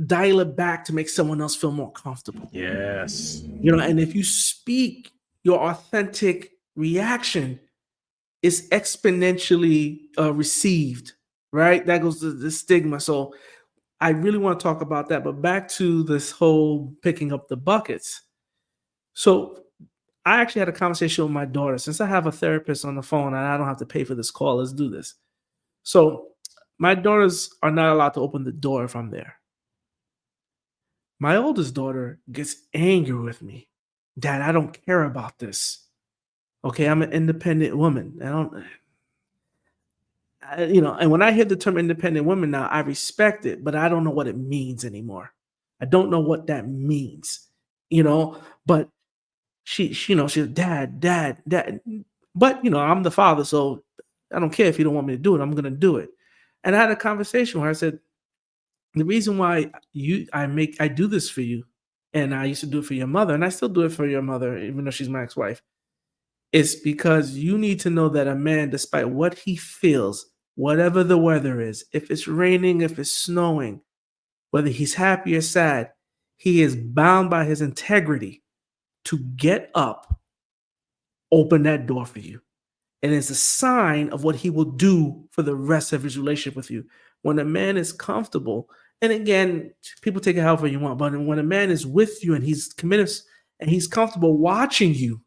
D: dial it back to make someone else feel more comfortable.
C: Yes.
D: And if you speak, your authentic reaction is exponentially received, right? That goes to the stigma. So I really want to talk about that. But back to this whole picking up the buckets. So I actually had a conversation with my daughter. Since I have a therapist on the phone and I don't have to pay for this call, let's do this. So my daughters are not allowed to open the door if I'm there. My oldest daughter gets angry with me. Dad, I don't care about this. Okay, I'm an independent woman. And when I hear the term independent woman now, I respect it, but I don't know what it means anymore. I don't know what that means, but she's dad. But, I'm the father, so I don't care if you don't want me to do it. I'm going to do it. And I had a conversation where I said, the reason why I do this for you, and I used to do it for your mother, and I still do it for your mother, even though she's my ex-wife, is because you need to know that a man, despite what he feels, whatever the weather is, if it's raining, if it's snowing, whether he's happy or sad, he is bound by his integrity to get up, open that door for you. And it's a sign of what he will do for the rest of his relationship with you. When a man is comfortable, and again, people take it however you want, but when a man is with you and he's committed and he's comfortable watching you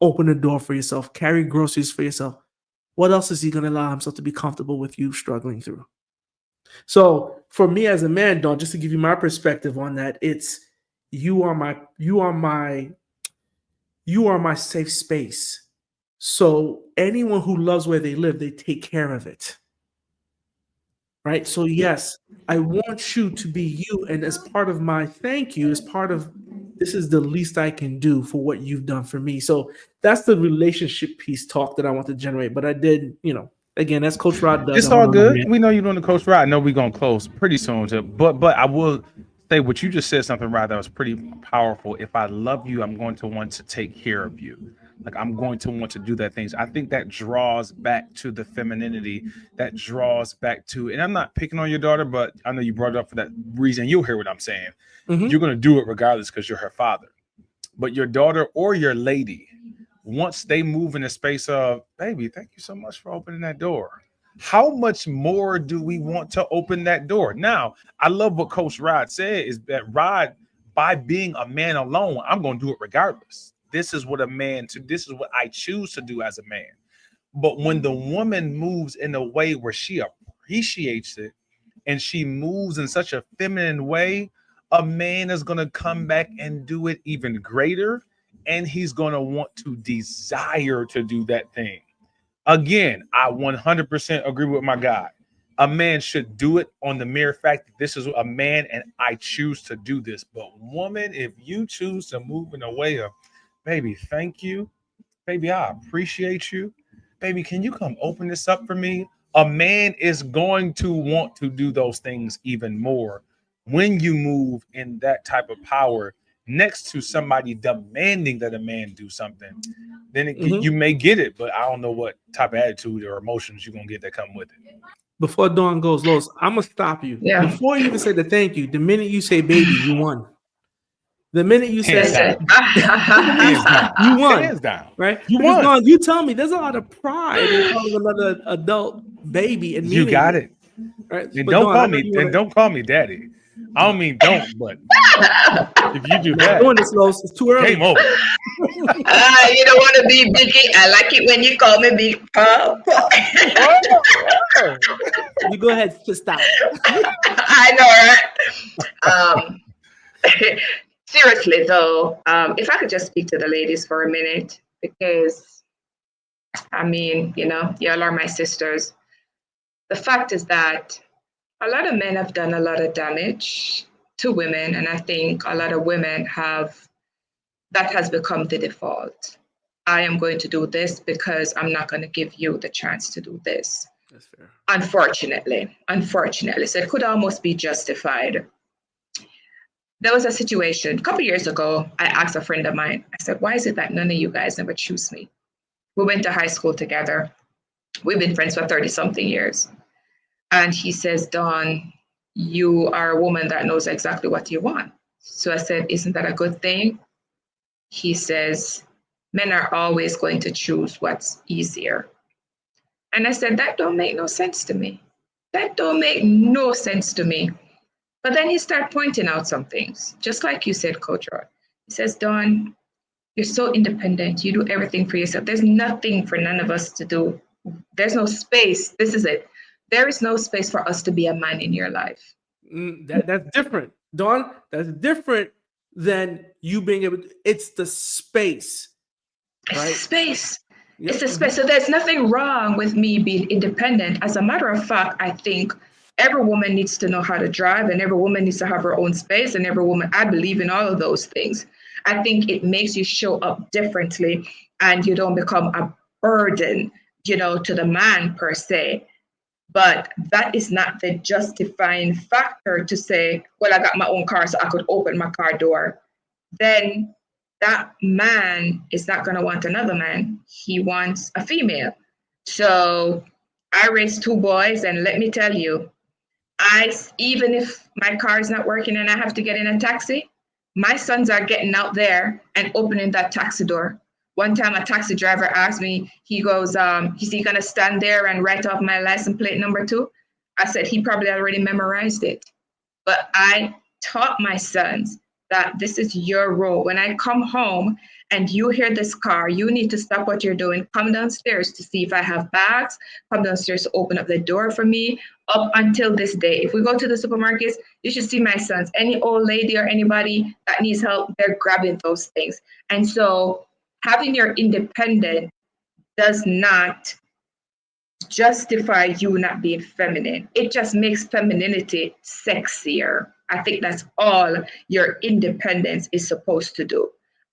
D: open the door for yourself, carry groceries for yourself, what else is he going to allow himself to be comfortable with you struggling through? So for me as a man, Don, just to give you my perspective on that, it's you are my safe space. So anyone who loves where they live, they take care of it. Right? So yes, I want you to be you. And as part of my thank you, as part of this is the least I can do for what you've done for me. So that's the relationship piece talk that I want to generate. But I did, again, that's Coach Rod does.
C: It's all good. We know you're doing the Coach Rod. I know we're gonna close pretty soon. But I will say what you just said something right that was pretty powerful. If I love you, I'm going to want to take care of you. Like I'm going to want to do that things. I think that draws back to the femininity. That draws back to, and I'm not picking on your daughter, but I know you brought it up for that reason. You'll hear what I'm saying. Mm-hmm. You're gonna do it regardless because you're her father. But your daughter or your lady, once they move in the space of, baby, thank you so much for opening that door. How much more do we want to open that door? Now, I love what Coach Rod said is that Rod, by being a man alone, I'm going to do it regardless. This is what I choose to do as a man. But when the woman moves in a way where she appreciates it and she moves in such a feminine way, a man is going to come back and do it even greater. And he's going to want to desire to do that thing. Again, I 100% agree with my guy. A man should do it on the mere fact that this is a man and I choose to do this. But woman, if you choose to move in a way of, baby, thank you. Baby, I appreciate you. Baby, can you come open this up for me? A man is going to want to do those things even more when you move in that type of power next to somebody demanding that a man do something, then you may get it, but I don't know what type of attitude or emotions you're gonna get that come with it.
D: Before Dawn goes, Lois, I'm gonna stop you.
A: Yeah.
D: Before you even say the thank you, the minute you say baby, you won. The minute you say you won.
C: Hands down.
D: Right?
C: You
D: because
C: won.
D: Dawn, you tell me there's a lot of pride in calling another adult baby and
C: you got it.
D: Right?
C: And don't call me daddy. I don't mean don't, but if you do that,
D: doing this, Lois, it's too early.
C: Game over.
A: You don't want to be Biggie. I like it when you call me Big Pop.
D: You go ahead, just stop.
A: I know, right? Seriously, though, if I could just speak to the ladies for a minute, because, I mean, y'all are my sisters. The fact is that a lot of men have done a lot of damage to women, and I think a lot of women that has become the default. I am going to do this because I'm not going to give you the chance to do this.
D: That's fair.
A: Unfortunately. So it could almost be justified. There was a situation a couple of years ago. I asked a friend of mine, I said, why is it that none of you guys never choose me? We went to high school together. We've been friends for 30-something years. And he says, Dawn, you are a woman that knows exactly what you want. So I said, isn't that a good thing? He says, men are always going to choose what's easier. And I said, that don't make no sense to me. That don't make no sense to me. But then he started pointing out some things, just like you said, Coach Roy. He says, Dawn, you're so independent. You do everything for yourself. There's nothing for none of us to do. There's no space. This is it. There is no space for us to be a man in your life.
D: That's different. Dawn, that's different than you being able to, it's the space. Right?
A: It's the space.
D: Yep.
A: It's the space. So there's nothing wrong with me being independent. As a matter of fact, I think every woman needs to know how to drive, and every woman needs to have her own space, and every woman, I believe in all of those things. I think it makes you show up differently, and you don't become a burden, to the man per se. But that is not the justifying factor to say, well, I got my own car, so I could open my car door. Then that man is not going to want another man. He wants a female. So I raised 2 boys, and let me tell you, even if my car is not working and I have to get in a taxi, my sons are getting out there and opening that taxi door. One time a taxi driver asked me, he goes, is he going to stand there and write off my license plate number 2? I said, he probably already memorized it. But I taught my sons that this is your role. When I come home and you hear this car, you need to stop what you're doing. Come downstairs to see if I have bags. Come downstairs to open up the door for me. Up until this day, if we go to the supermarkets, you should see my sons. Any old lady or anybody that needs help, they're grabbing those things. And so having your independence does not justify you not being feminine. It just makes femininity sexier. I think that's all your independence is supposed to do.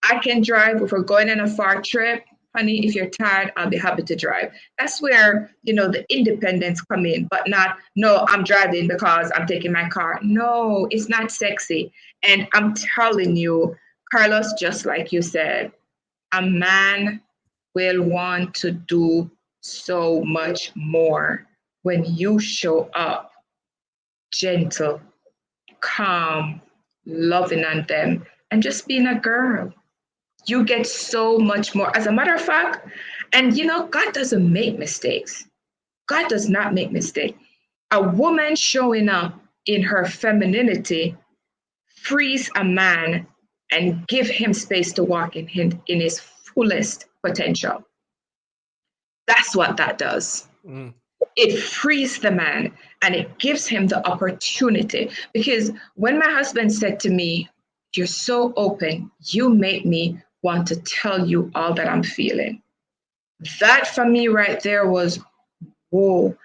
A: I can drive. If we're going on a far trip, honey, if you're tired, I'll be happy to drive. That's where, the independence come in, but not, no, I'm driving because I'm taking my car. No, it's not sexy. And I'm telling you, Carlos, just like you said, a man will want to do so much more when you show up gentle, calm, loving on them, and just being a girl. You get so much more. As a matter of fact, and God doesn't make mistakes. God does not make mistakes. A woman showing up in her femininity frees a man and give him space to walk in his fullest potential. That's what that does. It frees the man and it gives him the opportunity. Because when my husband said to me, you're so open, you make me want to tell you all that I'm feeling. That for me right there was, whoa.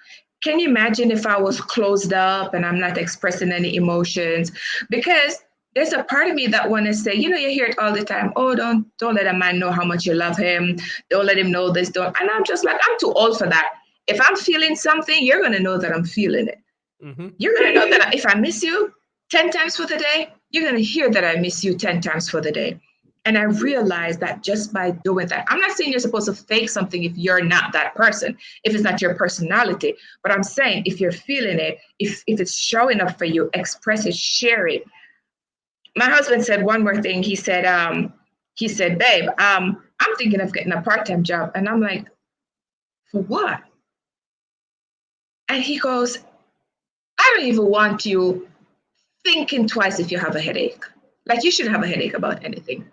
A: Can you imagine if I was closed up and I'm not expressing any emotions? Because there's a part of me that want to say, you hear it all the time. Oh, don't let a man know how much you love him. Don't let him know this. Don't. And I'm just like, I'm too old for that. If I'm feeling something, you're going to know that I'm feeling it. Mm-hmm. You're going to know that if I miss you 10 times for the day, you're going to hear that I miss you 10 times for the day. And I realized that just by doing that, I'm not saying you're supposed to fake something if you're not that person, if it's not your personality, but I'm saying if you're feeling it, if it's showing up for you, express it, share it. My husband said one more thing. He said, babe, I'm thinking of getting a part-time job. And I'm like, for what? And he goes, I don't even want you thinking twice if you have a headache. Like, you shouldn't have a headache about anything.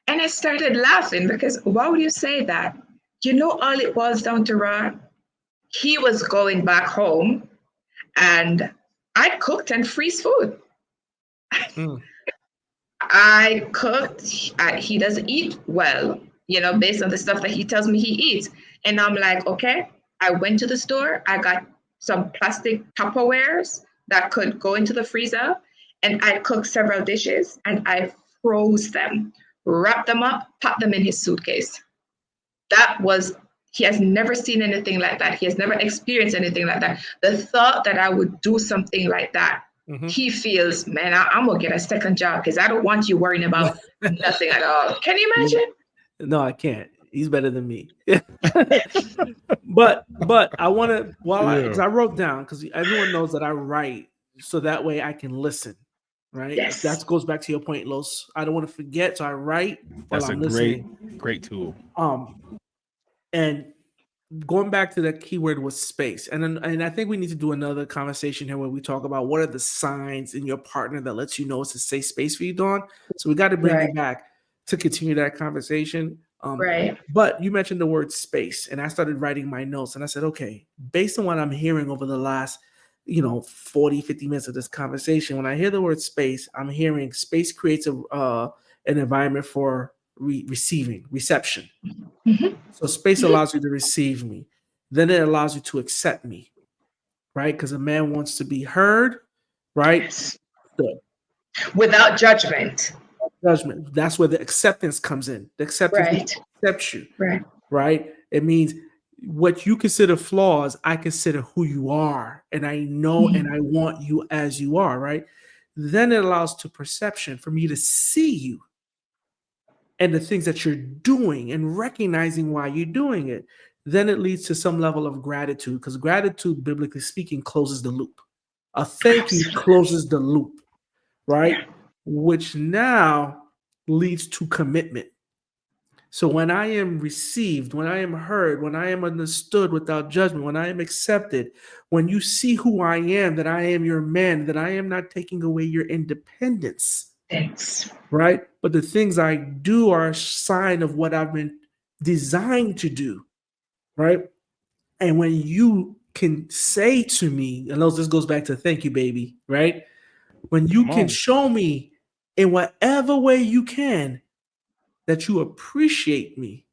A: And I started laughing because why would you say that? You know, all it boils down to, Rod, he was going back home and I cooked and freeze food. I cooked. He doesn't eat well, you know, based on the stuff that he tells me he eats. And I'm like, okay, I went to the store. I got some plastic Tupperwares that could go into the freezer. And I cooked several dishes and I froze them, wrapped them up, put them in his suitcase. He has never seen anything like that. He has never experienced anything like that. The thought that I would do something like that, he feels, man, I'm going to get a second job because I don't want you worrying about nothing at all. Can you imagine?
D: No, I can't. He's better than me. but I want to, because I wrote down, because everyone knows that I write so that way I can listen. Right.
A: Yes.
D: That goes back to your point, Los. I don't want to forget, so I write while I'm listening.
C: Great tool.
D: And going back to the keyword was space, and I think we need to do another conversation here where we talk about what are the signs in your partner that lets you know it's a safe space for you, Dawn. So we got to bring you back to continue that conversation.
A: Right.
D: But you mentioned the word space, and I started writing my notes, and I said, okay, based on what I'm hearing over the last 40, 50 minutes of this conversation, when I hear the word space, I'm hearing space creates an environment for reception. So space allows you to receive me. Then it allows you to accept me, right? Because a man wants to be heard, right?
A: Yes.
D: Good.
A: Without judgment.
D: Judgment. That's where the acceptance comes in. The acceptance accepts you, right? It means what you consider flaws, I consider who you are, and I know and I want you as you are, right? Then it allows to perception for me to see you and the things that you're doing and recognizing why you're doing it. Then it leads to some level of gratitude, because gratitude, biblically speaking, closes the loop. A thank you closes the loop, right? Which now leads to commitment. So when I am received, when I am heard, when I am understood without judgment, when I am accepted, when you see who I am, that I am your man, that I am not taking away your independence, right? But the things I do are a sign of what I've been designed to do, right? And when you can say to me, and this goes back to thank you, baby, right? When you can show me in whatever way you can that you appreciate me,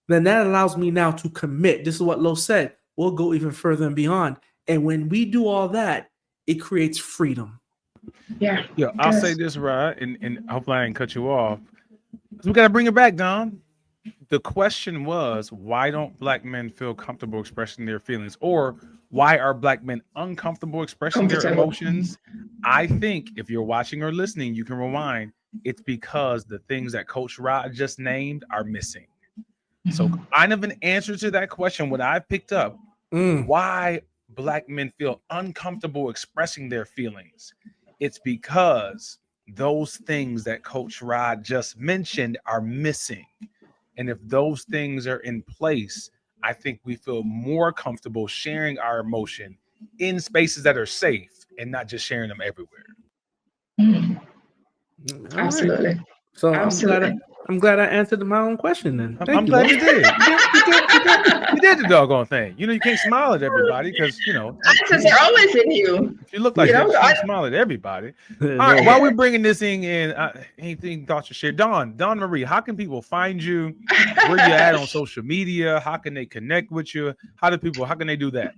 D: then that allows me now to commit. This is what Lo said. We'll go even further and beyond. And when we do all that, it creates freedom.
A: Yeah.
C: I'll say this, Rod, and hopefully I didn't cut you off. We got to bring it back, Don. The question was, why don't Black men feel comfortable expressing their feelings? Or why are Black men uncomfortable expressing their emotions? I think if you're watching or listening, you can rewind. It's because the things that Coach Rod just named are missing. So kind of an answer to that question, what I've picked up, why Black men feel uncomfortable expressing their feelings. It's because those things that Coach Rod just mentioned are missing. And if those things are in place, I think we feel more comfortable sharing our emotion in spaces that are safe and not just sharing them everywhere.
A: Absolutely.
D: Right. So
A: absolutely.
D: I'm glad I answered my own question then.
C: I'm glad you did. You did the doggone thing. You can't smile at everybody because,
A: Answers are always in you.
C: If you look like that, you can't smile at everybody. All right, while we're bringing this thing in, anything thoughts to share? Dawn Marie, how can people find you? Where you at on social media? How can they connect with you? How can they do that?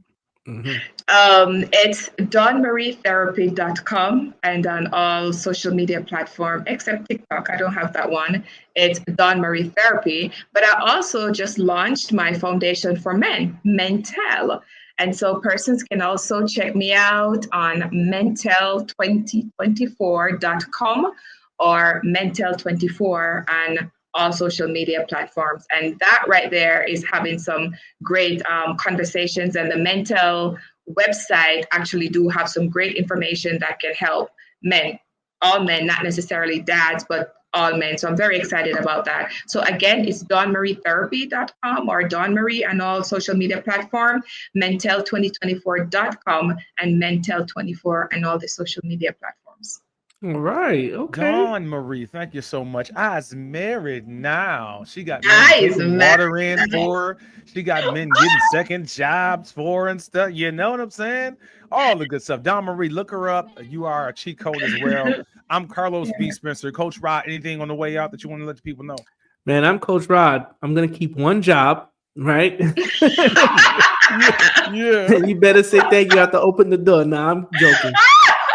A: It's dawnmarietherapy.com and on all social media platforms except TikTok. I don't have that one. It's Dawn Marie Therapy. But I also just launched my foundation for men, Mentel. And so persons can also check me out on mental2024.com or mental24 and all social media platforms. And that right there is having some great conversations. And the Mental website actually do have some great information that can help men, all men, not necessarily dads, but all men. So I'm very excited about that. So again, it's dawnmarietherapy.com or Dawn Marie and all social media platform, mental2024.com and mental24 and all the social media platforms.
D: All right. Okay.
C: Dawn Marie, thank you so much. I's married now. She got men taking water in for her. She got men getting second jobs for her and stuff. You know what I'm saying? All the good stuff. Dawn Marie, look her up. You are a cheat code as well. I'm Carlos B. Spencer. Coach Rod, anything on the way out that you want to let the people know?
D: Man, I'm Coach Rod. I'm going to keep one job, right?
C: Yeah.
D: You better say thank you. I have to open the door. Nah, I'm joking.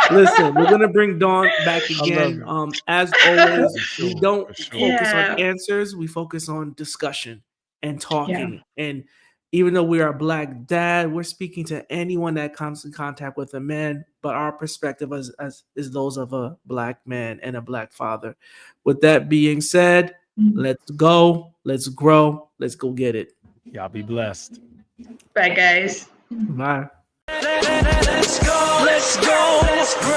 D: Listen, we're gonna bring Dawn back again. As always, we don't focus on answers. We focus on discussion and talking. Yeah. And even though we are a Black dad, we're speaking to anyone that comes in contact with a man. But our perspective is those of a Black man and a Black father. With that being said, let's go. Let's grow. Let's go get it.
C: Y'all be blessed.
A: Bye, guys.
D: Bye.
B: Let's go, let's go, let's grow.